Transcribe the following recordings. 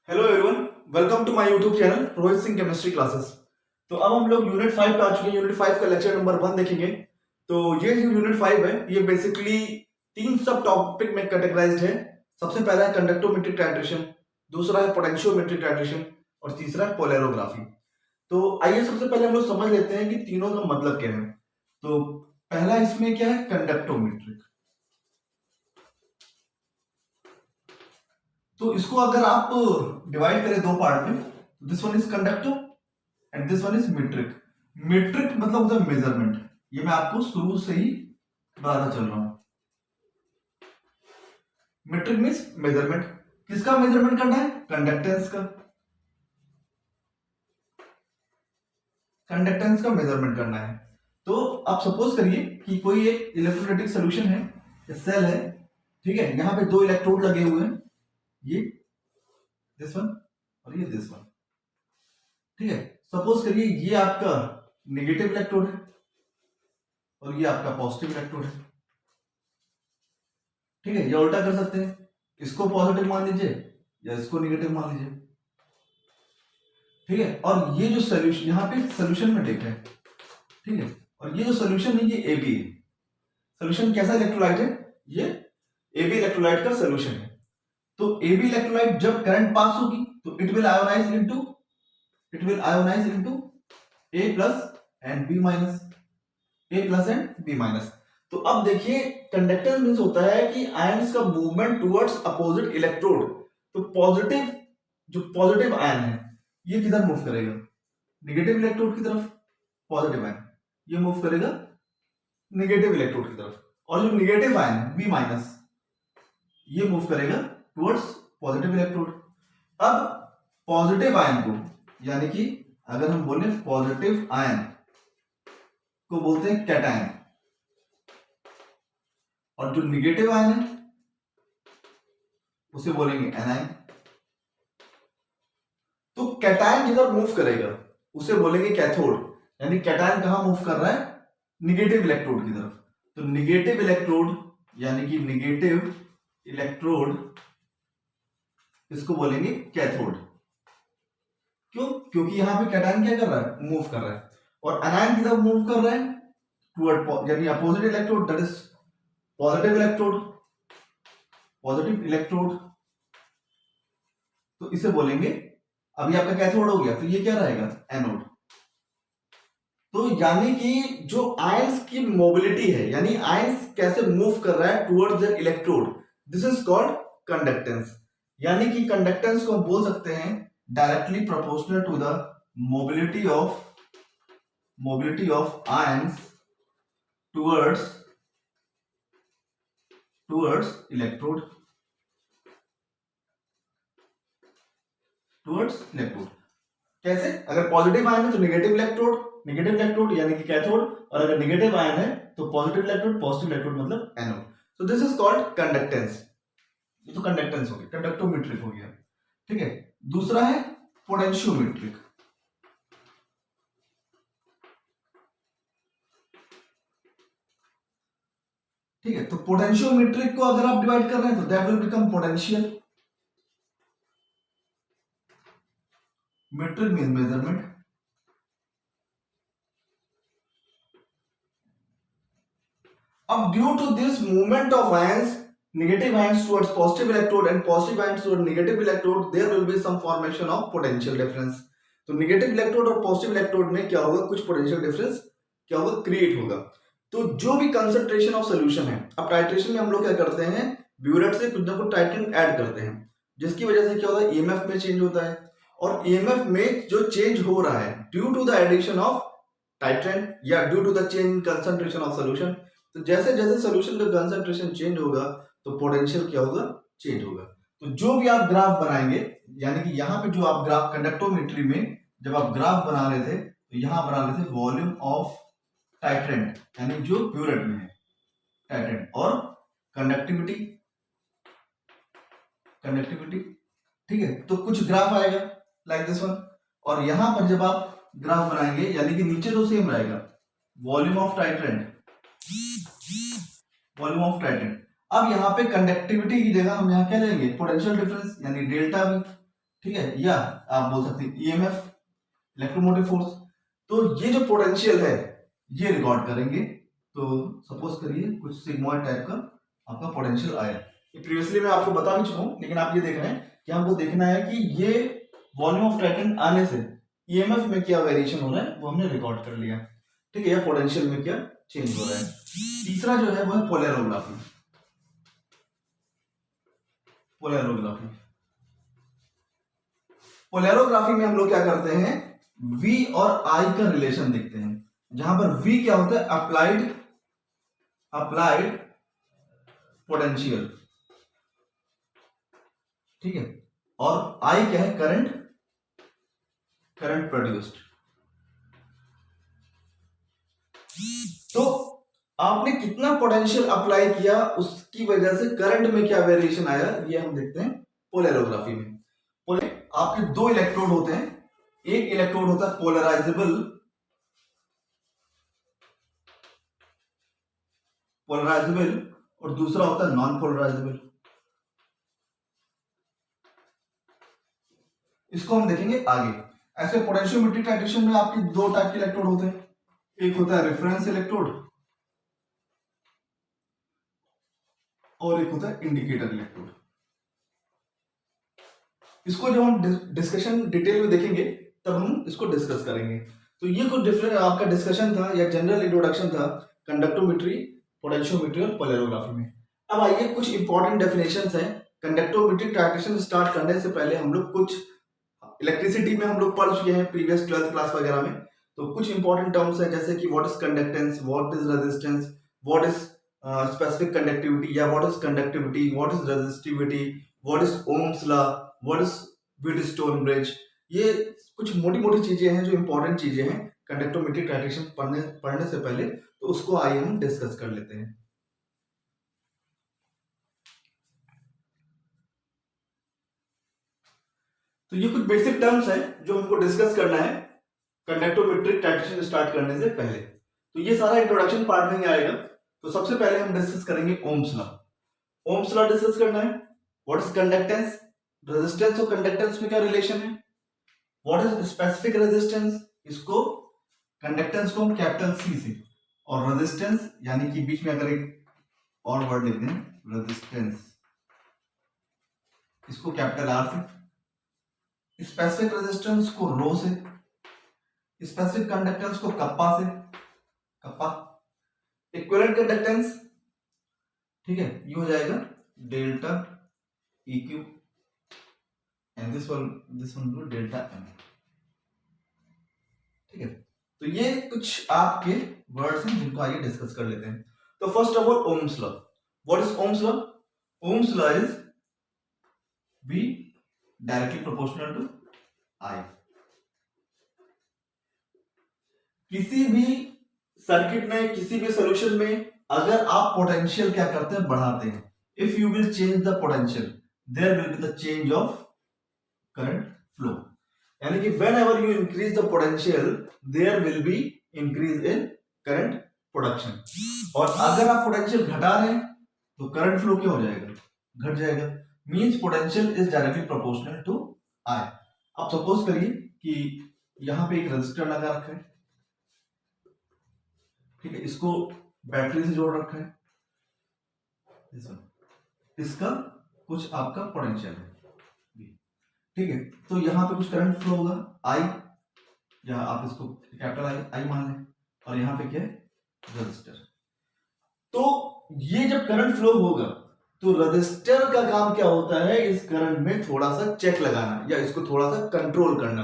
Hello everyone, welcome to my YouTube channel Rohit Singh chemistry classes. तो अब हम लोग यूनिट 5 पे आ चुके हैं। यूनिट 5 का लेक्चर नंबर 1 देखेंगे। तो ये जो यूनिट 5 है ये बेसिकली तीन सब टॉपिक में कैटेगराइज्ड है। सबसे पहला है कंडक्टोमेट्रिक टाइट्रेशन, दूसरा है पोटेंशियोमेट्रिक टाइट्रेशन और तीसरा है पोलैरोग्राफी। तो आइए सबसे पहले हम लोग समझ लेते हैं कि तीनों का मतलब क्या है। तो पहला इसमें क्या है, कंडक्टोमेट्रिक। तो इसको अगर आप डिवाइड करें दो पार्ट में, this one is conductor and this one is metric. Metric मतलब होता है मेजरमेंट। ये मैं आपको शुरू से ही बताता चल रहा हूं। Metric means measurement. किसका मेजरमेंट करना है? कंडक्टेंस का। कंडक्टेंस का मेजरमेंट करना है। तो आप सपोज करिए कि कोई एक इलेक्ट्रोलाइटिक सोल्यूशन है या सेल है, ठीक है। यहां पे दो इलेक्ट्रोड लगे हुए हैं, ये दिस वन और ये दिस वन, ठीक है। सपोज करिए ये आपका नेगेटिव इलेक्ट्रोड है और ये आपका पॉजिटिव इलेक्ट्रोड है, ठीक है। ये उल्टा कर सकते हैं, इसको पॉजिटिव मान लीजिए या इसको नेगेटिव मान लीजिए, ठीक है। और ये जो सोल्यूशन यहाँ पे सोल्यूशन में देखा है, ठीक है। और ये जो सोल्यूशन है ये AB है। सोल्यूशन कैसा इलेक्ट्रोलाइट है? ये AB इलेक्ट्रोलाइट का सोल्यूशन है। तो AB इलेक्ट्रोलाइट जब करंट पास होगी तो it will ionize into A plus and B minus, A plus and B minus. तो अब देखिए कंडक्टेंस मींस होता है कि आयंस का मूवमेंट टुवर्ड्स अपोजिट इलेक्ट्रोड। तो पॉजिटिव, जो पॉजिटिव आयन है ये किधर मूव करेगा? नेगेटिव इलेक्ट्रोड की तरफ। पॉजिटिव आयन ये मूव करेगा नेगेटिव इलेक्ट्रोड की तरफ, और जो नेगेटिव आयन है B माइनस ये मूव करेगा टुवर्ड्स पॉजिटिव इलेक्ट्रोड। अब पॉजिटिव आयन को, यानी कि अगर हम बोले पॉजिटिव आयन को बोलते हैं कैटायन, और जो नेगेटिव आयन है उसे बोलेंगे एनायन। तो कैटायन जिधर मूव करेगा उसे बोलेंगे कैथोड, यानी कैटायन कहां मूव कर रहा है? नेगेटिव इलेक्ट्रोड की तरफ। तो नेगेटिव इलेक्ट्रोड यानी कि नेगेटिव इलेक्ट्रोड इसको बोलेंगे कैथोड। क्यों? क्योंकि यहां पे कैटायन क्या कर रहा है? मूव कर रहा है। और एनायन की तरफ मूव कर रहा है टुवर्ड, यानी opposite electrode, that is positive electrode. Positive electrode तो इसे बोलेंगे, अभी आपका कैथोड हो गया तो ये क्या रहेगा? एनोड। तो यानी कि जो आयंस की मोबिलिटी है, यानी आयंस कैसे मूव कर रहा है towards the electrode, this is called conductance. यानी कि कंडक्टेंस को हम बोल सकते हैं directly proportional to the mobility of ions towards electrode. कैसे? अगर पॉजिटिव आयन है तो नेगेटिव इलेक्ट्रोड यानी कि कैथोड, और अगर नेगेटिव आयन है तो पॉजिटिव इलेक्ट्रोड मतलब anode. So this is called conductance. ये तो कंडक्टेंस हो गया, कंडक्टोमेट्रिक हो गया, ठीक है। दूसरा है पोटेंशियोमेट्रिक। ठीक है, तो पोटेंशियोमेट्रिक को अगर आप डिवाइड कर रहे हैं तो that will become potential. Metric mean measurement. अब due to this movement of ions, negative ions towards positive electrode and positive ions towards negative electrode, there will be some formation of potential difference. तो negative electrode और positive electrode में क्या होगा? कुछ potential difference क्या होगा? Create होगा। तो जो भी कंसंट्रेशन ऑफ सोल्यूशन है, अब टाइट्रेशन में हम लोग क्या करते हैं? ब्यूरेट से कुछ ना कुछ टाइट्रेंट ऐड करते हैं, जिसकी वजह से क्या होता है? ईएमएफ में चेंज होता है, और ईएमएफ में जो चेंज हो रहा है due to the addition of titrant या due to the change in concentration of solution. तो जैसे जैसे सोल्यूशन का कंसंट्रेशन चेंज होगा तो पोटेंशियल क्या होगा? चेंज होगा। तो जो भी आप ग्राफ बनाएंगे, यानी कि यहां पे जो आप ग्राफ कंडक्टोमेट्री में जब आप ग्राफ बना रहे थे तो यहां बना रहे थे वॉल्यूम ऑफ टाइट्रेंट, यानी जो प्यूरेट में है टाइट्रेंट, और कंडक्टिविटी, ठीक है। तो कुछ ग्राफ आएगा लाइक दिस वन, और यहां पर जब आप ग्राफ बनाएंगे यानी कि नीचे तो सेम रहेगा वॉल्यूम ऑफ टाइट्रेंट। अब यहां पे कंडक्टिविटी की जगह हम यहां क्या लेंगे? पोटेंशियल डिफरेंस, यानी डेल्टा V। ठीक है, या आप बोल सकते हैं ईएमएफ, इलेक्ट्रोमोटिव फोर्स। तो ये जो पोटेंशियल है ये रिकॉर्ड करेंगे। तो सपोज करिए कुछ सिग्मॉइड टाइप का आपका पोटेंशियल आया। ये प्रीवियसली मैं आपको बता भी चुका हूं, लेकिन आप ये देख रहे हैं कि हमको देखना है कि ये वॉल्यूम ऑफ टाइटन आने से ईएमएफ में क्या वेरिएशन हो रहा है वो हमने रिकॉर्ड कर लिया। ठीक है, या पोटेंशियल में क्या चेंज हो रहा है। तीसरा जो है वो है पोलैरोग्राफी। पोलैरोग्राफी पोलैरोग्राफी में हम लोग क्या करते हैं, V और I का रिलेशन देखते हैं, जहां पर V क्या होता है, अप्लाइड पोटेंशियल, ठीक है, और I क्या है, करंट प्रोड्यूस्ड। तो आपने कितना पोटेंशियल अप्लाई किया उसकी वजह से करंट में क्या वेरिएशन आया, ये हम देखते हैं पोलैरोग्राफी में। आपके दो इलेक्ट्रोड होते हैं, एक इलेक्ट्रोड होता है पोलराइजेबल और दूसरा होता है नॉन पोलराइजेबल। इसको हम देखेंगे आगे। ऐसे पोटेंशियोमीट्रिक टाइट्रेशन में आपके दो टाइप के इलेक्ट्रोड होते हैं, एक होता है रेफरेंस इलेक्ट्रोड और एक होता है इंडिकेटर इलेक्ट्रोड। इसको जब हम डिस्कशन डिटेल में देखेंगे तब हम इसको डिस्कस करेंगे। तो ये कुछ डिफरेंट आपका डिस्कशन था या जनरल इंट्रोडक्शन था कंडक्टोमेट्री, पोटेंशियोमेट्री और पोलैरोग्राफी में। अब आइए कुछ इंपॉर्टेंट डेफिनेशंस हैं। कंडक्टोमेट्रिक टाइट्रेशन स्टार्ट करने से पहले हम लोग कुछ इलेक्ट्रिसिटी में हम लोग पढ़ चुके हैं प्रीवियस 12th क्लास वगैरह में। तो कुछ इंपॉर्टेंट टर्म्स हैं जैसे कि what is conductance, what is resistance, what is specific conductivity या what is conductivity, what is resistivity, what is Ohm's law, what is Wheatstone bridge. ये कुछ मोटी मोटी चीजें हैं जो इंपॉर्टेंट चीजें हैं कंडक्टोमेट्रिक टाइट्रेशन पढ़ने से पहले। तो उसको आइए हम डिस्कस कर लेते हैं। तो ये कुछ बेसिक टर्म्स हैं जो हमको डिस्कस करना है कंडक्टोमेट्रिक टाइट्रेशन स्टार्ट करने से पहले। तो ये सारा इंट्रोडक्शन पार्ट में ही आएगा। तो सबसे पहले हम डिस्कस करेंगे ohms law. Ohm's law discuss करना है। व्हाट इज कंडक्टेंस, रेजिस्टेंस और कंडक्टेंस में क्या रिलेशन है, व्हाट इज स्पेसिफिक रेजिस्टेंस, इसको कंडक्टेंस को हम कैपिटल सी से और रेजिस्टेंस यानी कि बीच में अगर एक और वर्ड लिख दें रेजिस्टेंस, इसको कैपिटल आर से, स्पेसिफिक रेजिस्टेंस को रो से, स्पेसिफिक कंडक्टेंस को कप्पा से, कप्पा, इक्विवेलेंट कंडक्टेंस, ठीक है, ये हो जाएगा delta EQ and this one will delta M, ठीक है। तो ये कुछ आपके वर्ड्स हैं जिनको आइए डिस्कस कर लेते हैं। तो first of all Ohm's law. What is Ohm's law? Ohm's law is V directly proportional to I। किसी भी सर्किट में, किसी भी सॉल्यूशन में अगर आप पोटेंशियल क्या करते हैं, बढ़ाते हैं, if you will change the potential there will be the change of current flow. यानी कि whenever you increase the potential there will be increase in current production. और अगर आप पोटेंशियल घटा रहे हैं तो करंट फ्लो क्या हो जाएगा, घट जाएगा। Means potential is directly proportional to I। अब सपोज करिए कि यहां पे एक रेजिस्टर लगा रखा है, ठीक है, इसको बैटरी से जोड़ रखा है, इसका कुछ आपका पोटेंशियल है, ठीक है। तो यहां पे कुछ करंट फ्लो होगा I, या आप इसको कैपिटल I मान लें, और यहां पे क्या है, रेजिस्टर। तो ये जब करंट फ्लो होगा तो रेजिस्टर का काम क्या होता है, इस करंट में थोड़ा सा चेक लगाना या इसको थोड़ा सा कंट्रोल करना।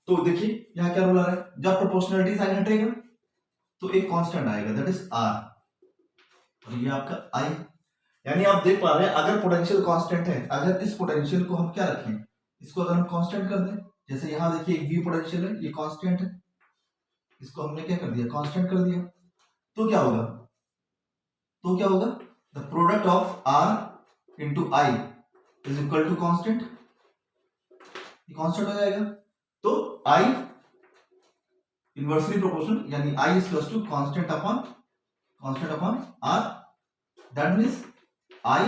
तो देखिए यहां क्या रूल आ रहा है, जब प्रोपोर्शनलिटी साइन हटेगा तो एक कांस्टेंट आएगा दैट इज R, और ये आपका I। यानी आप देख पा रहे हैं अगर पोटेंशियल कांस्टेंट है, अगर इस पोटेंशियल को हम क्या रखें, इसको अगर हम कांस्टेंट कर दें, जैसे यहां देखिए एक V पोटेंशियल है, ये कांस्टेंट है, इसको हमने क्या कर दिया, कांस्टेंट कर दिया, तो क्या होगा, the product of R into I is equal to constant, constant हो जाएगा। तो I इनवर्सली प्रोपोर्शनल यानी I is equal to constant upon R, that means I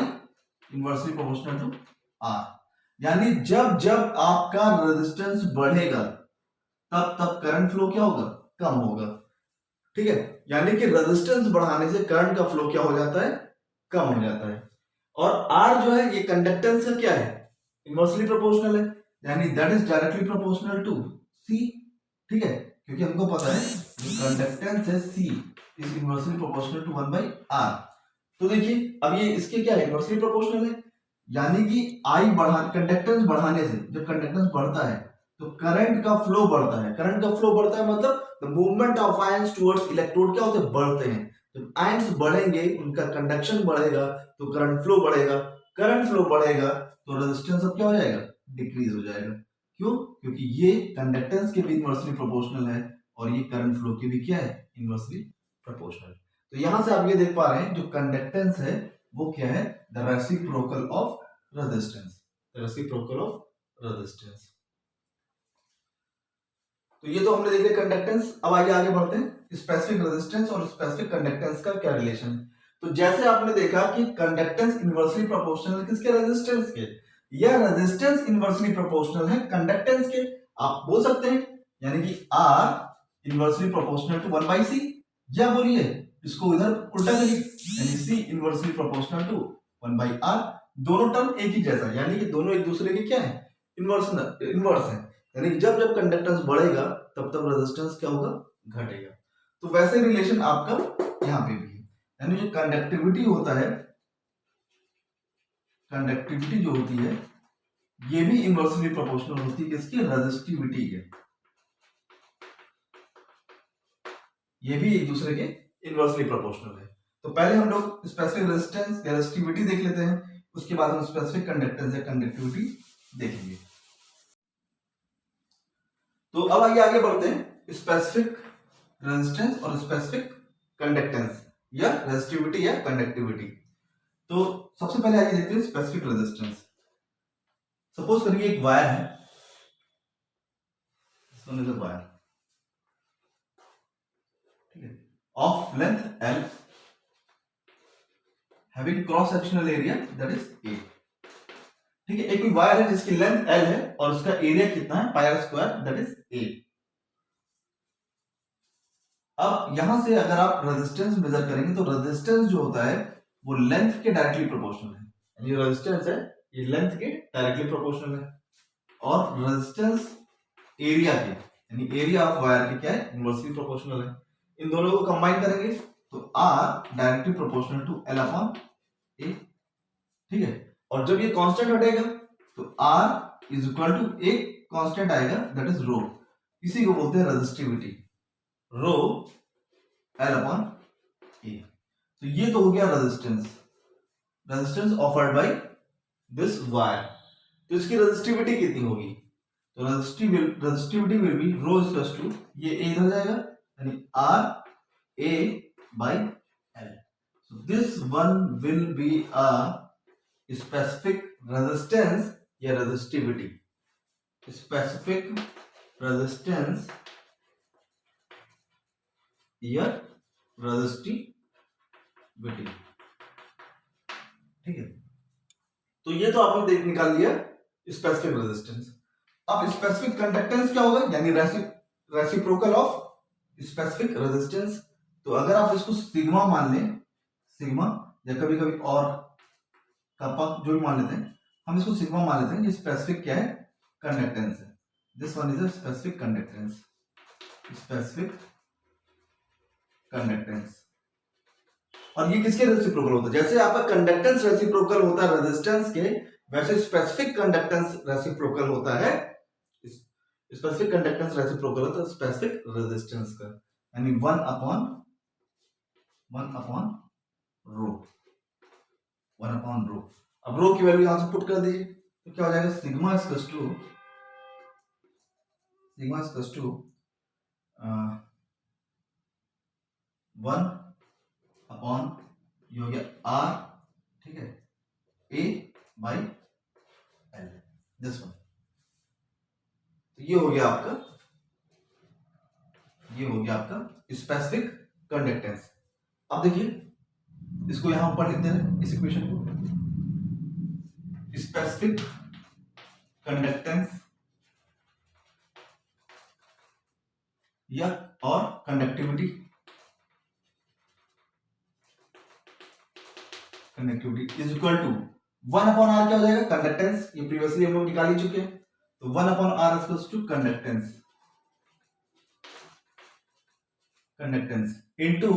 inversely proportional to R। यानी जब जब आपका रेजिस्टेंस बढ़ेगा तब तब करंट फ्लो क्या होगा, कम होगा। ठीक है, यानी कि रेजिस्टेंस बढ़ाने से करंट का फ्लो क्या हो जाता है, कम हो जाता है। और आर जो है ये कंडक्टेंस का क्या है, इनवर्सली प्रोपोर्शनल है, यानी that is directly proportional to C. ठीक है, क्योंकि हमको पता है जो कंडक्टेंस है C is inversely proportional to 1/r। तो देखिए अब ये इसके क्या है, इनवर्सली प्रोपोर्शनल है, यानी कि आई बढ़ा कंडक्टेंस बढ़ाने से, जब कंडक्टेंस बढ़ता है तो करंट का फ्लो बढ़ता है। करंट का फ्लो बढ़ता है मतलब the movement of ions towards electrode क्या होते हैं, बढ़ते हैं। जब आयंस बढ़ेंगे उनका कंडक्शन बढ़ेगा तो करंट फ्लो बढ़ेगा, करंट फ्लो बढ़ेगा तो रेजिस्टेंस अब क्या हो जाएगा, डिक्रीज हो जाएगा। क्यों, क्योंकि ये कंडक्टेंस के भी इनवर्सली प्रोपोर्शनल है और ये करंट फ्लो के भी क्या है, इनवर्सली प्रोपोर्शनल। तो यहां से आप ये देख पा रहे हैं जो कंडक्टेंस है वो क्या है, the reciprocal of resistance, the reciprocal of resistance. तो ये तो हमने देख लिया कंडक्टेंस। अब आइए आगे बढ़ते हैं, स्पेसिफिक रेजिस्टेंस और स्पेसिफिक कंडक्टेंस का क्या रिलेशन है। तो जैसे आपने देखा कि कंडक्टेंस इनवर्सली प्रोपोर्शनल किसके, रेजिस्टेंस के, या रेजिस्टेंस इनवर्सली प्रोपोर्शनल है कंडक्टेंस के। आप बोल सकते हैं यानी कि R inversely proportional to 1/c, या बोलिए इसको इधर उल्टा करिए यानी C inversely proportional to 1/R। दोनों टर्म एक ही जैसा, यानी कि दोनों एक दूसरे के क्या है, इनवर्स है। यानी जब जब कंडक्टेंस बढ़ेगा तब तब रेजिस्टेंस क्या होगा, घटेगा। तो वैसे रिलेशन आपका यहां पे भी है, यानी जो कंडक्टिविटी होता है, कंडक्टिविटी जो होती है ये भी इनवर्सली प्रोपोर्शनल होती है किसकी, रेजिस्टिविटी के। ये भी एक दूसरे के इनवर्सली प्रोपोर्शनल है। तो पहले हम लोग स्पेसिफिक रेजिस्टेंस या रेजिस्टिविटी देख लेते हैं, उसके बाद हम स्पेसिफिक कंडक्टेंस या कंडक्टिविटी देखेंगे। तो अब आइए आगे बढ़ते हैं, स्पेसिफिक रेजिस्टेंस और स्पेसिफिक कंडक्टेंस या रेजिस्टिविटी या कंडक्टिविटी। तो सबसे पहले आइए देखते हैं स्पेसिफिक रेजिस्टेंस। सपोज करिए एक वायर है, वायर, ठीक है, of length L, having cross sectional area that is A। ठीक है, एक कोई वायर है जिसकी लेंथ L है और उसका एरिया कितना है, पाई r square that is A। अब यहां से अगर आप रेजिस्टेंस मेजर करेंगे तो रेजिस्टेंस जो होता है वो लेंथ के डायरेक्टली प्रोपोर्शनल है, यानी रेजिस्टेंस है ये लेंथ के डायरेक्टली प्रोपोर्शनल है, और रेजिस्टेंस एरिया के यानी एरिया ऑफ वायर के क्या है, इनवर्सली प्रोपोर्शनल है। इन दोनों को कंबाइन करेंगे तो R directly proportional to L upon A। ठीक है, और जब ये कांस्टेंट हटेगा तो R इज इक्वल टू एक कांस्टेंट आएगा दैट इज रो, इसी को बोलते हैं resistivity, rho L upon A। तो ये तो हो गया resistance, resistance offered by this wire. तो इसकी रेजिस्टिविटी कितनी होगी, तो resistivity will be rho equals to, ये A इधर जाएगा यानी R A by L। So this one will be a specific resistance या resistivity, specific resistance या resistivity। ठीक है, तो ये तो आपने देख निकाल लिया स्पेसिफिक रेजिस्टेंस। अब स्पेसिफिक कंडक्टेंस क्या होगा, यानी रेसिप्रोकल ऑफ स्पेसिफिक रेजिस्टेंस। तो अगर आप इसको सिग्मा मान लें, सिग्मा या कभी कभी और कप्पा जो भी मान लेते हैं, हम इसको सिग्मा मान लेते हैं, ये स्पेसिफिक क्या है, कंडक्टेंस है। This one is a specific conductance, specific conductance. और ये किसके रेसिप्रोकल होता है, जैसे आपका कंडक्टेंस रेसिप्रोकल होता है रेजिस्टेंस के, वैसे स्पेसिफिक कंडक्टेंस रेसिप्रोकल होता है, स्पेसिफिक कंडक्टेंस रेसिप्रोकल होता है स्पेसिफिक रेजिस्टेंस का, यानी 1 अपॉन रो, 1 अपॉन रो। अब रो की वैल्यू यहां से पुट कर दीजिए तो क्या हो जाएगा, सिग्मा इक्वल्स टू 1 अपॉन ये हो गया R, ठीक है, A by L, this one. तो ये हो गया आपका स्पेसिफिक कंडक्टेंस। अब देखिए इसको यहां ऊपर लिख दे रहे हैं, इस इक्वेशन को, स्पेसिफिक कंडक्टेंस या और conductivity is equal to 1/r क्या हो जाएगा कंडक्टेंस, ये प्रीवियसली हम लोग निकाल ही चुके हैं, तो 1/r equals to conductance into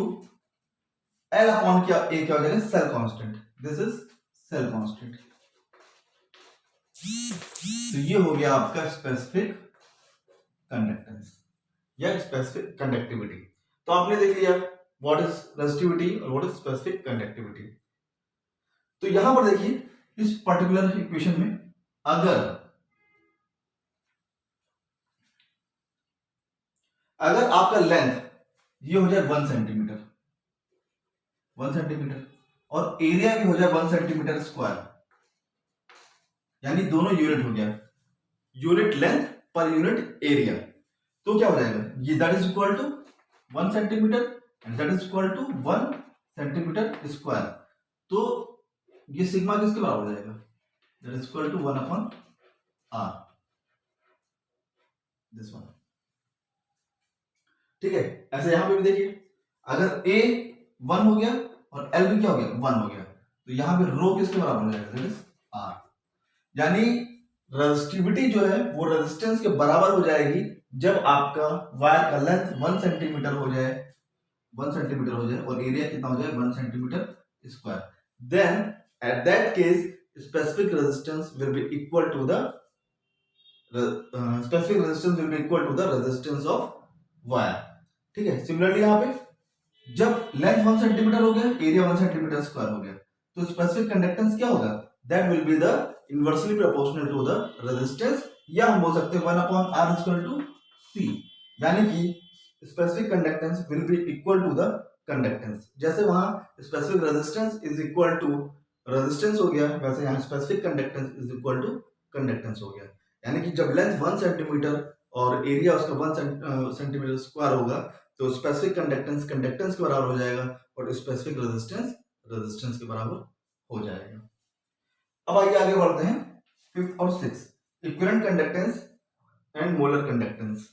L upon क्या ए क्या हो जाएगा cell constant, this is cell constant. तो ये हो गया आपका स्पेसिफिक कंडक्टेंस या स्पेसिफिक कंडक्टिविटी। तो आपने देख लिया व्हाट इज रेजिस्टिविटी और व्हाट इज स्पेसिफिक कंडक्टिविटी। तो यहां पर देखिए इस पर्टिकुलर इक्वेशन में अगर आपका लेंथ ये हो जाए 1 सेंटीमीटर और एरिया भी हो जाए 1 सेंटीमीटर स्क्वायर, यानी दोनों यूनिट हो गया, यूनिट लेंथ पर यूनिट एरिया, तो क्या हो जाएगा ये that is equal to 1 centimetre and that is equal to 1 centimetre square. तो ये सिग्मा किसके बराबर हो जाएगा, that is equal to 1/r, this one. ठीक है, ऐसे यहां पे भी देखिए अगर a 1 हो गया और L भी क्या हो गया 1 हो गया, तो यहां पे रो किसके बराबर हो जाएगा, दैट इज r, यानी रेजिस्टिविटी जो है वो रेजिस्टेंस के बराबर हो जाएगी जब आपका वायर का लेंथ 1 सेंटीमीटर हो जाए और एरिया कितना हो जाए 1 centimetre square, then at that case specific resistance will be equal to the resistance of wire. ठीक है, सिमिलरली यहां पे जब लेंथ 1 सेंटीमीटर हो गया एरिया 1 सेंटीमीटर स्क्वायर हो गया, तो स्पेसिफिक कंडक्टेंस क्या होगा, that will be the inversely proportional to the resistance, या हम बोल सकते हैं 1/r इक्वल टू c, यानी कि specific conductance will be equal to the conductance. जैसे वहां specific resistance is equal to resistance हो गया, वैसे यहां specific conductance is equal to conductance हो गया, यानी कि जब लेंथ 1 सेंटीमीटर और एरिया उसका 1 सेंटीमीटर स्क्वायर होगा तो स्पेसिफिक कंडक्टेंस के बराबर हो जाएगा और स्पेसिफिक रेजिस्टेंस के बराबर हो जाएगा। अब आइए आगे बढ़ते हैं 5th और 6th, equivalent conductance and molar conductance.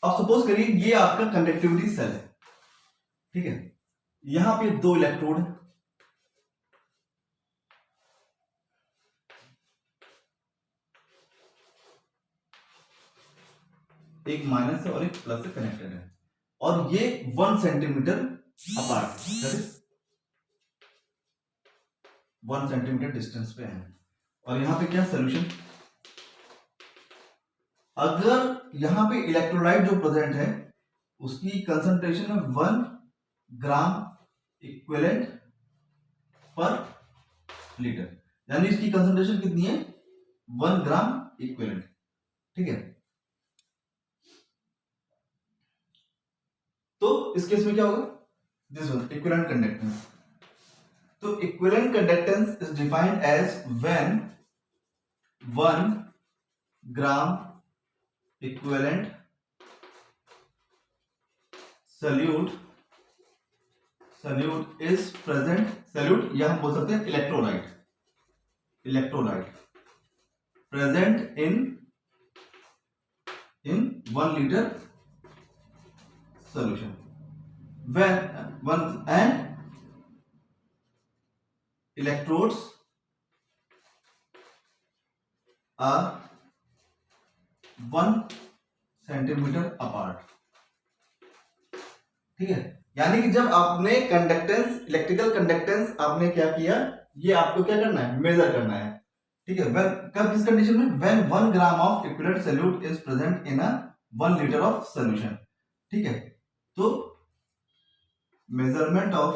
अब सपोज करिए ये आपका कंडक्टिविटी सेल है, ठीक है, यहां पे 2 इलेक्ट्रोड है, एक माइनस से और एक प्लस से कनेक्टेड है, और ये 1 centimetre apart, that is 1 centimetre distance पे है, और यहां पे क्या सोल्यूशन, अगर यहां पे इलेक्ट्रोलाइट जो प्रेजेंट है उसकी कंसंट्रेशन है 1 ग्राम इक्विवेलेंट पर लीटर, यानी इसकी कंसंट्रेशन कितनी है 1 ग्राम इक्विवेलेंट। ठीक है, तो इस केस में क्या होगा, दिस वन इक्विवेलेंट कंडक्टेंस। तो equivalent conductance is defined as when 1 gram equivalent solute is present, solute या हम बोल सकते हैं electrolyte present in 1 liter solution, when and electrodes are 1 centimetre apart. ठीक है, यानी कि जब आपने कंडक्टेंस, इलेक्ट्रिकल कंडक्टेंस आपने क्या किया, ये आपको क्या करना है, मेजर करना है। ठीक है, कब किस कंडीशन में, when 1 gram of equivalent solute is present in a 1 litre of solution. ठीक है, तो measurement of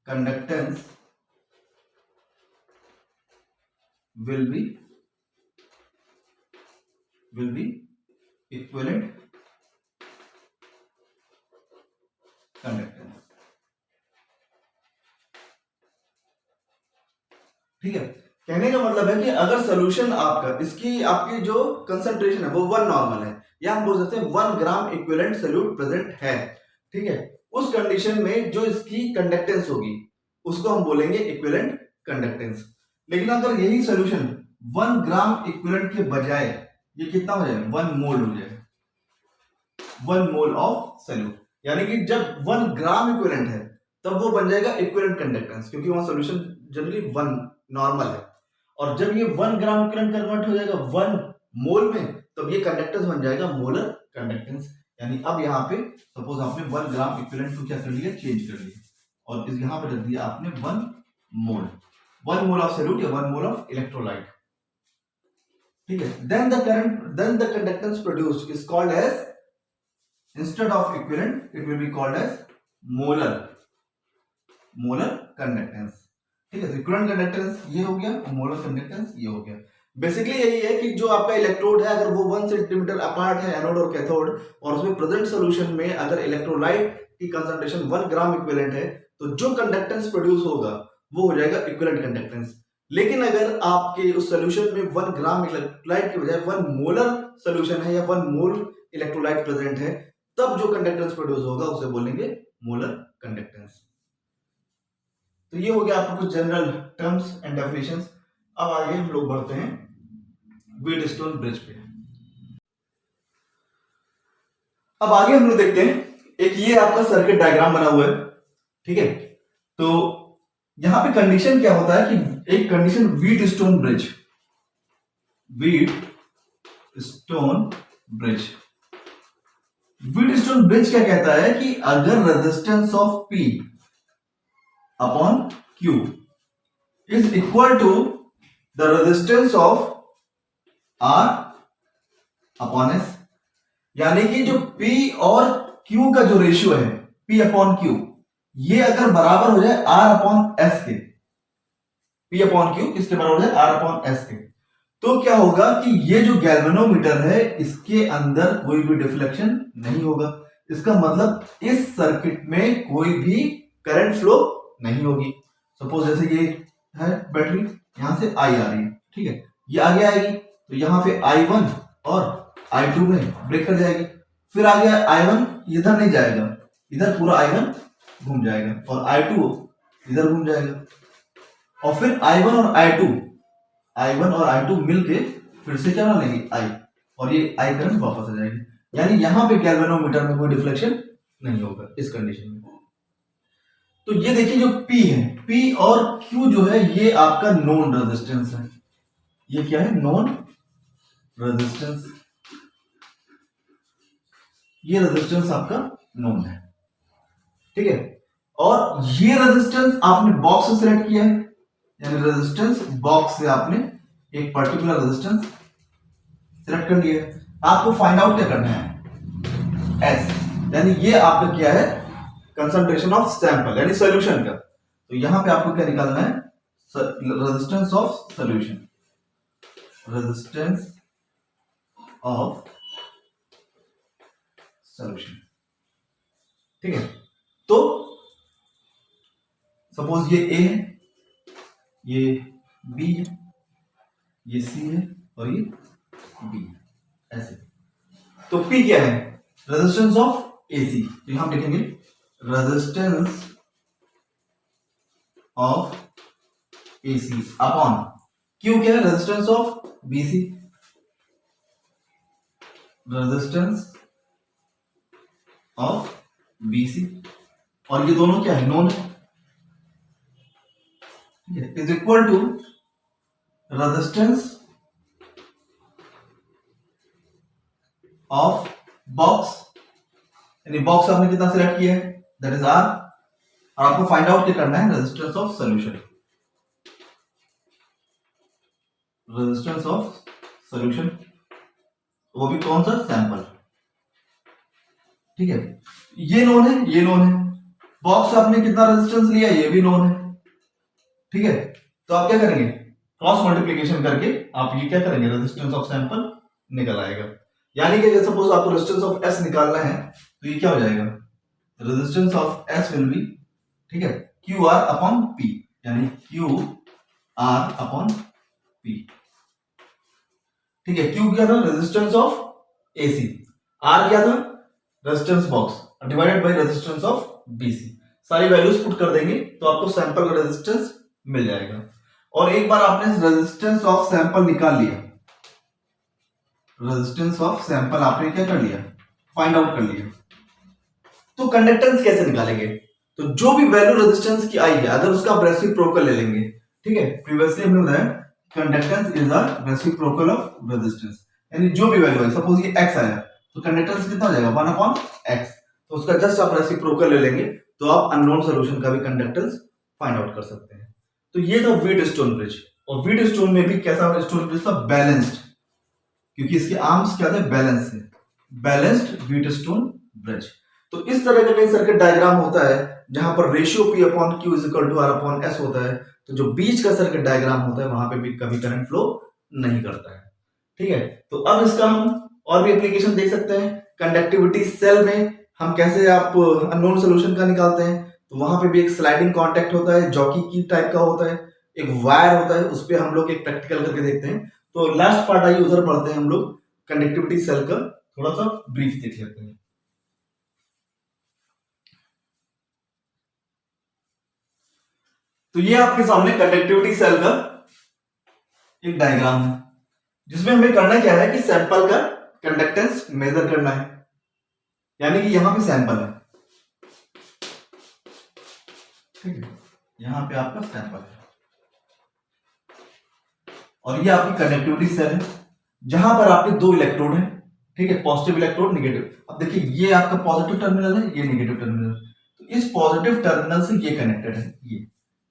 conductance will be equivalent conductance. ठीक है, कहने का मतलब है कि अगर सोल्यूशन आपका, इसकी आपकी जो कंसंट्रेशन है वो 1 नॉर्मल है, या हम बोल सकते हैं 1 ग्राम इक्विवेलेंट सोल्यूट प्रेजेंट है, ठीक है, उस कंडीशन में जो इसकी कंडक्टेंस होगी उसको हम बोलेंगे इक्विवेलेंट कंडक्टेंस। लेकिन अगर यही सोल्यूशन 1 ग्राम इक्विवेलेंट के बजाय ये कितना हो जाए, 1 मोल हो जाए, 1 मोल ऑफ सोल्यूट, यानी कि जब 1 ग्राम इक्विवेलेंट है तब वो बन जाएगा इक्विवेलेंट कंडक्टेंस, क्योंकि वहां सोल्यूशन जनरली 1 नॉर्मल है। और जब ये 1 ग्राम इक्विवेलेंट कन्वर्ट हो जाएगा 1 मोल में, तब ये कंडक्टेंस बन जाएगा मोलर कंडक्टेंस। यानी अब यहाँ पे सपोज आपने 1 ग्राम इक्विवेलेंट को क्या कर लिया, चेंज कर लिया, और इस यहाँ पे रख दिया आपने 1 मोल, 1 मोल ऑफ सोल्यूट या 1 मोल ऑफ इलेक्ट्रोलाइट। ठीक है, then the conductance produced is called as, instead of equivalent it will be called as molar conductance। ठीक है, इक्विवेलेंट कंडक्टेंस ये हो गया और मोलर कंडक्टेंस ये हो गया। बेसिकली यही है कि जो आपका इलेक्ट्रोड है अगर वो 1 सेंटीमीटर अपार्ट है, एनोड और कैथोड, और उसमें प्रेजेंट सॉल्यूशन में अगर इलेक्ट्रोलाइट की कंसंट्रेशन 1 ग्राम इक्विवेलेंट है, तो जो कंडक्टेंस प्रोड्यूस होगा वो हो जाएगा इक्विवेलेंट कंडक्टेंस। लेकिन अगर आपके उस सॉल्यूशन में 1 ग्राम इलेक्ट्रोलाइट के बजाय 1 मोलर सॉल्यूशन है या 1 मोल इलेक्ट्रोलाइट प्रेजेंट है, तब जो कंडक्टेंस प्रोड्यूस होगा उसे बोलेंगे मोलर कंडक्टेंस। तो ये हो गया आपको कुछ जनरल टर्म्स एंड डेफिनेशंस। अब आगे हम लोग बढ़ते हैं व्हीटस्टोन ब्रिज पे। अब आगे हम लोग देखते हैं, एक ये आपका सर्किट डायग्राम बना हुआ है, ठीक है। तो यहां पे कंडीशन क्या होता है कि एक condition Wheatstone bridge, Wheatstone bridge क्या कहता है कि अगर resistance of P upon Q is equal to the resistance of R upon S, यानी कि जो P और Q का जो रेशियो है, P अपॉन Q, ये अगर बराबर हो जाए R अपॉन S के, P अपॉन Q किसके बराबर हो जाए, R अपॉन S के, तो क्या होगा कि ये जो गैल्वेनोमीटर है इसके अंदर कोई भी डिफ्लेक्शन नहीं होगा। इसका मतलब इस सर्किट में कोई भी करंट फ्लो नहीं होगी। सपोज जैसे ये है बैटरी, यहां से I आ रही है, ठीक है, ये आगे आएगी तो यहां पे I1 और I2 में ब्रेक कर जाएगी, फिर आगे I1 इधर नहीं जाएगा, इधर पूरा I1 घूम जाएगा और I2 इधर घूम जाएगा, और फिर I1 और I2 मिलके फिर से क्या बना लेंगे, I, और ये I करंट वापस आ जाएगी। यानी यहां पे गैल्वेनोमीटर में कोई डिफ्लेक्शन नहीं होगा इस कंडीशन में। तो ये देखिए जो P है, P और Q जो है ये आपका नोन रेजिस्टेंस है। ये क्या है, नोन रेजिस्टेंस, ये रेजिस्टेंस आपका नोन है, ठीक है। और ये रेजिस्टेंस आपने बॉक्स से सिलेक्ट किया है, यानी रेजिस्टेंस बॉक्स से आपने एक पर्टिकुलर रेजिस्टेंस सिलेक्ट कर लिया है। आपको फाइंड आउट क्या करना है, S, यानी ये आपका क्या है, कंसंट्रेशन ऑफ सैंपल यानी सॉल्यूशन का। तो यहां पे आपको क्या निकालना है, resistance of solution, resistance of solution, ठीक है। तो सपोज ये A है, ये B है, ये C है और ये B है, ऐसे। तो P क्या है, रेजिस्टेंस ऑफ AC, तो यहां लिखेंगे resistance of AC upon Q क्या है, resistance of BC, resistance of BC, और ये दोनों क्या है, नोन है, is equal to resistance of box, यानी बॉक्स आपने कितना सिलेक्ट किया है, दैट इज R, और आपको फाइंड आउट क्या करना है, resistance of solution, resistance of solution, वो भी कौन सा, सैंपल, ठीक है। ये नोन है, ये नोन है, बॉक्स आपने कितना रेजिस्टेंस लिया, ये भी नोन है, ठीक है। तो आप क्या करेंगे, क्रॉस मल्टीप्लिकेशन करके आप ये क्या करेंगे, रेजिस्टेंस ऑफ सैंपल निकल आएगा। यानी कि सपोज आपको रेजिस्टेंस ऑफ S निकालना है तो ये क्या हो जाएगा, resistance of S will be, ठीक है, क्यू आर अपॉन पी, यानी क्यू आर अपॉन पी, ठीक है। क्यू क्या था? रेजिस्टेंस ऑफ एसी, आर क्या था? Resistance box divided by resistance of BC. सारी वैल्यूज पुट कर देंगे तो आपको सैंपल का रेजिस्टेंस मिल जाएगा। और एक बार आपने रेजिस्टेंस ऑफ सैंपल निकाल लिया, रेजिस्टेंस ऑफ सैंपल आपने क्या कर लिया? फाइंड आउट कर लिया। तो कंडक्टेंस कैसे निकालेंगे? तो जो भी वैल्यू रेजिस्टेंस की आई है, अगर उसका आप रेसिप्रोकल ले लेंगे, ठीक है, प्रीवियसली हमने बताया conductance is the reciprocal of resistance, यानी जो भी वैल्यू है, सपोज ये x आया तो कंडक्टेंस कितना हो जाएगा? 1/x, तो उसका जस्ट आप रेसिप्रोकल ले लेंगे तो आप अननोन सॉल्यूशन का भी कंडक्टेंस फाइंड आउट कर सकते हैं। तो ये था व्हीटस्टोन ब्रिज। और व्हीटस्टोन में भी कैसा व्हीटस्टोन ब्रिज था? बैलेंस्ड, क्योंकि इसके आर्म्स क्या थे? बैलेंस है, बैलेंस्ड व्हीटस्टोन ब्रिज। तो इस तरह का कई सर्किट डायग्राम होता है जहां पर ratio P upon Q is equal to R upon S होता है। तो जो बीच का सर्किट डायग्राम होता है वहां पे भी कभी करंट फ्लो नहीं करता है, ठीक है। तो अब इसका हम और भी एप्लीकेशन देख सकते हैं। कंडक्टिविटी सेल में हम कैसे आप अननोन सोल्यूशन का निकालते हैं, तो वहां पे भी एक स्लाइडिंग कॉन्टेक्ट होता है, जॉकी की टाइप का होता है, एक वायर होता है, उस पर हम लोग एक प्रैक्टिकल करके देखते हैं। तो लास्ट पार्ट आइए उधर पढ़ते हैं हम लोग, कंडक्टिविटी सेल का थोड़ा सा ब्रीफ देख लेते हैं। तो ये आपके सामने कंडक्टिविटी सेल का एक डायग्राम है, जिसमें हमें करना क्या है कि सैंपल का कंडक्टेंस मेजर करना है, यानी कि यहां पे सैंपल है, ठीक है, यहां पे आपका सैंपल है और ये आपकी कंडक्टिविटी सेल है जहां पर आपके दो इलेक्ट्रोड हैं, ठीक है, पॉजिटिव इलेक्ट्रोड, नेगेटिव। अब देखिए ये आपका पॉजिटिव टर्मिनल है, ये नेगेटिव टर्मिनल, तो इस पॉजिटिव टर्मिनल से ये कनेक्टेड है, ये,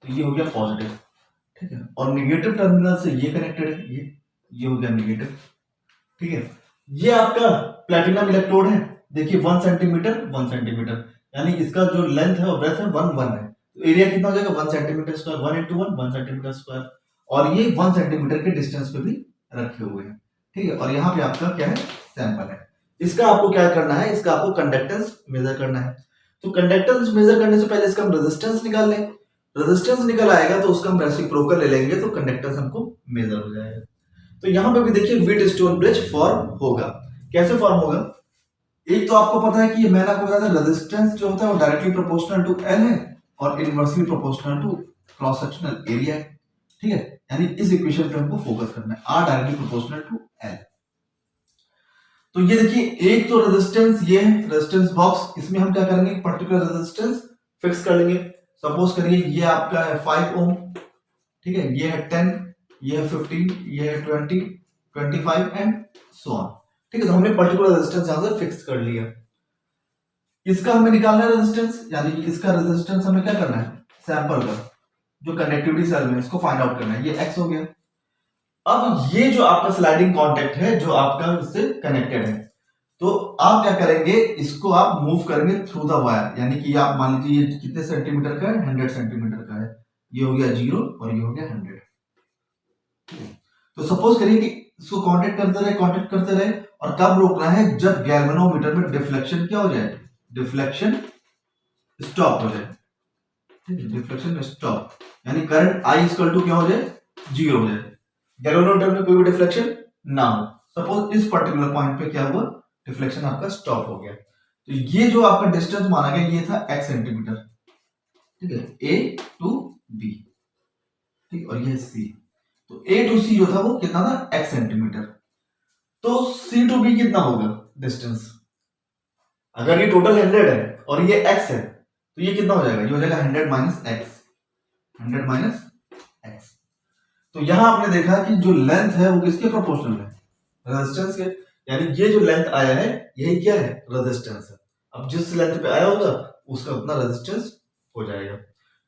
तो ये हो गया पॉजिटिव, ठीक है, और नेगेटिव टर्मिनल से ये कनेक्टेड है, ये हो गया नेगेटिव, ठीक है। ये आपका प्लैटिनम इलेक्ट्रोड है, देखिए 1 सेंटीमीटर 1 सेंटीमीटर, यानी इसका जो लेंथ है और ब्रेथ है 1 है, तो एरिया कितना हो जाएगा? 1 centimetre square, 1 into 1 1 centimetre square, और ये 1 सेंटीमीटर के डिस्टेंस पे भी रखे हुए हैं, ठीक है। और यहाँ पे आपका क्या है? सैंपल है। इसका आपको क्या करना है? इसका आपको कंडक्टेंस मेजर करना है। तो कंडक्टेंस मेजर करने से पहले इसका हम रेजिस्टेंस निकाल लें, रेजिस्टेंस निकल आएगा तो उसका हम रेसिप्रोकल ले लेंगे तो कंडक्टेंस हमको मेजर हो जाएगा। तो यहां पे भी देखिए व्हीटस्टोन ब्रिज फॉर्म होगा। कैसे फॉर्म होगा? एक तो आपको पता है कि ये मैंने आपको बताया था, रेजिस्टेंस जो होता है वो डायरेक्टली प्रोपोर्शनल टू एल है और inversely proportional to cross sectional area है, ठीक है, यानी इस इक्वेशन पे हमको फोकस करना है, R directly proportional to L. तो ये देखिए एक तो रेजिस्टेंस, ये है रेजिस्टेंस बॉक्स, इसमें हम क्या करेंगे? पर्टिकुलर रेजिस्टेंस फिक्स कर लेंगे। सपोज करिए ये आपका है 5 ओम, ठीक है, ये है 10, ये है 15, ये है 20, 25 एंड सो ऑन, ठीक है। तो हमने पर्टिकुलर रेजिस्टेंस यहां से फिक्स कर लिया। इसका हमें निकालना है रेजिस्टेंस, यानी कि इसका रेजिस्टेंस हमें क्या करना है? सैंपल का जो कंडक्टिविटी सेल में, इसको फाइंड आउट करना है। ये x हो गया। अब ये जो आपका स्लाइडिंग कॉन्टेक्ट है जो आपका इससे कनेक्टेड है, तो आप क्या करेंगे? इसको आप मूव करेंगे थ्रू द वायर, यानी कि आप मान लीजिए ये कितने सेंटीमीटर का है? 100 सेंटीमीटर का है, ये हो गया 0 और ये हो गया 100। तो सपोज करिए कि इसको कांटेक्ट करते रहे और कब रोकना है? जब गैल्वेनोमीटर में डिफ्लेक्शन क्या हो जाए? डिफ्लेक्शन स्टॉप हो जाए, ठीक है, डिफ्लेक्शन स्टॉप, यानी करंट I इक्वल टू क्या हो जाए? 0 हो जाए, गैल्वेनोमीटर में कोई भी डिफ्लेक्शन ना हो। सपोज इस पर्टिकुलर पॉइंट पे क्या हुआ? डिफ्लेक्शन आपका स्टॉप हो गया। तो ये जो आपका डिस्टेंस माना गया ये था x सेंटीमीटर, ठीक है, A to B, ठीक, और ये C। तो A to C जो था वो कितना था? x centimetre. तो C to B कितना होगा डिस्टेंस? अगर ये टोटल 100 है और ये x है तो ये कितना हो जाएगा? ये हो जाएगा 100 माइनस एक्स, 100 माइनस एक्स। तो यहां आपने देखा कि जो लेंथ है वो किसके प्रोपोर्शनल है? रेजिस्टेंस के, यानी ये जो लेंथ आया है यही क्या है? रेजिस्टेंस है। अब जिस लेंथ पे आया होगा उसका उतना रेजिस्टेंस हो जाएगा,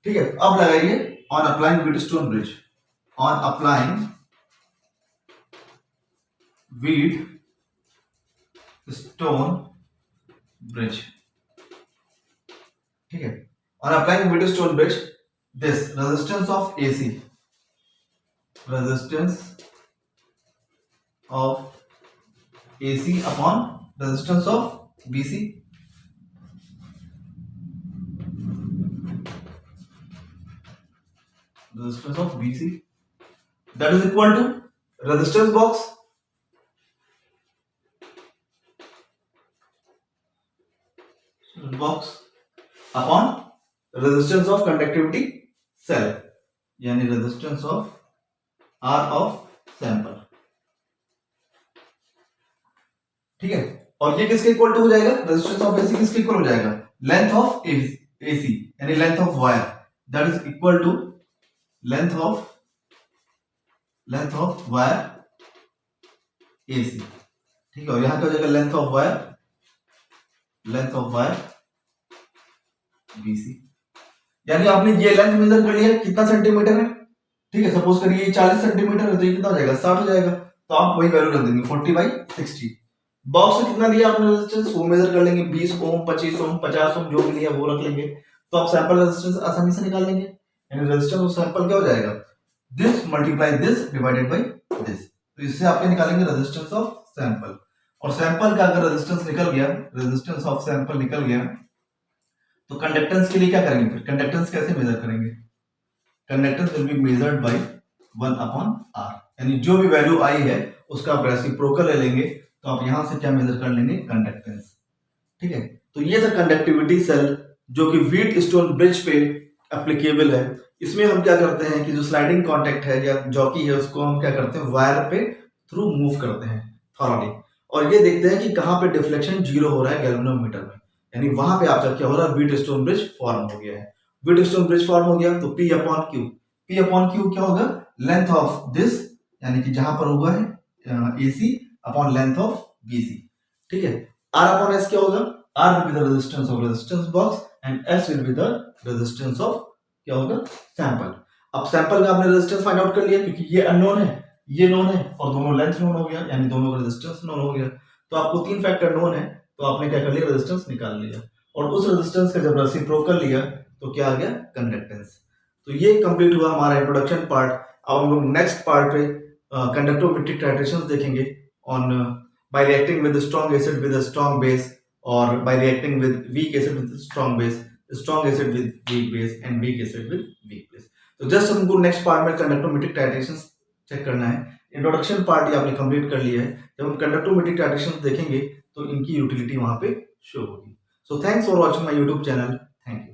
ठीक है। अब लगाइए on applying Wheatstone bridge, on applying Wheatstone bridge, ठीक है, on applying Wheatstone bridge this resistance of AC, resistance of AC upon resistance of BC, resistance of BC, that is equal to resistance box upon resistance of conductivity cell, यानी resistance of R of sample. ठीक है, और ये किसके equal to हो जाएगा, resistance of AC किसके equal हो जाएगा, लेंथ ऑफ एसी यानी length of wire, that is equal to length of wire AC. ठीक है, और यहां क्या हो जाएगा, लेंथ ऑफ वायर बीसी. यानी आपने ये लेंथ मेजर कर लिया, कितना सेंटीमीटर है, ठीक है, सपोज करिए 40 सेंटीमीटर है, तो ये कितना हो जाएगा, 60 हो जाएगा. तो आप वही वैल्यू रख देंगे 40/60. बॉक्स से कितना लिया आपने रेजिस्टेंस, वो मेजर कर लेंगे, 20 ओम, 25 ओम, 50 ओम, जो भी लिया वो रख लेंगे. तो आप सैंपल रेजिस्टेंस आसानी से निकाल लेंगे. यानी रेजिस्टेंस ऑफ सैंपल क्या हो जाएगा, this multiply this divided by this. तो इससे आप क्या निकालेंगे, रेजिस्टेंस ऑफ सैंपल. और सैंपल का अगर रेजिस्टेंस निकल गया, रेजिस्टेंस ऑफ सैंपल निकल गया, तो कंडक्टेंस के लिए क्या करेंगे, फिर कंडक्टेंस कैसे मेजर करेंगे, conductance will be measured by 1/r. यानी जो भी वैल्यू आई है उसका आप रेसिप्रोकल ले लेंगे, तो आप यहां से क्या मेजर कर लेंगे, कंडक्टेंस. ठीक है, तो ये था कंडक्टिविटी सेल जो कि व्हीटस्टोन ब्रिज पे एप्लीकेबल है. इसमें हम क्या करते हैं कि जो स्लाइडिंग कॉन्टेक्ट है या जॉकी है उसको हम क्या करते हैं, वायर पे थ्रू मूव करते हैं थॉरली, और ये देखते हैं कि कहां पे डिफ्लेक्शन जीरो हो रहा है गैल्वेनोमीटर में. यानी वहां पे आपका क्या हो रहा है, व्हीटस्टोन ब्रिज फॉर्म हो गया है. व्हीटस्टोन ब्रिज फॉर्म हो गया तो P अपॉन Q क्या होगा, लेंथ ऑफ दिस यानी कि जहां पर हुआ है AC upon length of BC. ठीक है, R अपॉन S क्या होगा, R will be the resistance of resistance box and S will be the resistance of क्या होगा, सैंपल. अब सैंपल का आपने रेजिस्टेंस फाइंड आउट कर लिया, क्योंकि ये अननोन है, ये नोन है, और दोनों लेंथ नोन हो गया, यानी दोनों का रेजिस्टेंस नोन हो गया. तो आपको 3 फैक्टर नोन है, तो आपने क्या कर लिया, रेजिस्टेंस निकाल लिया, और उस रेजिस्टेंस का जब रेसिप्रोकल लिया तो क्या आ गया, कंडक्टेंस. तो ये कंप्लीट हुआ हमारा इंट्रोडक्शन पार्ट. अब हम लोग नेक्स्ट पार्ट पे कंडक्टोमेट्रिक टाइट्रेशंस देखेंगे on by reacting with strong acid with a strong base, or by reacting with weak acid with strong base, strong acid with weak base, and weak acid with weak base. तो just हमको next part में conductometric titrations check करना है. Introduction part ये आपने complete कर लिया है. जब हम कंडक्टोमेट्रिक टाइट्रेशंस देखेंगे तो इनकी यूटिलिटी वहां पे शो होगी. So thanks for watching my YouTube channel. Thank you.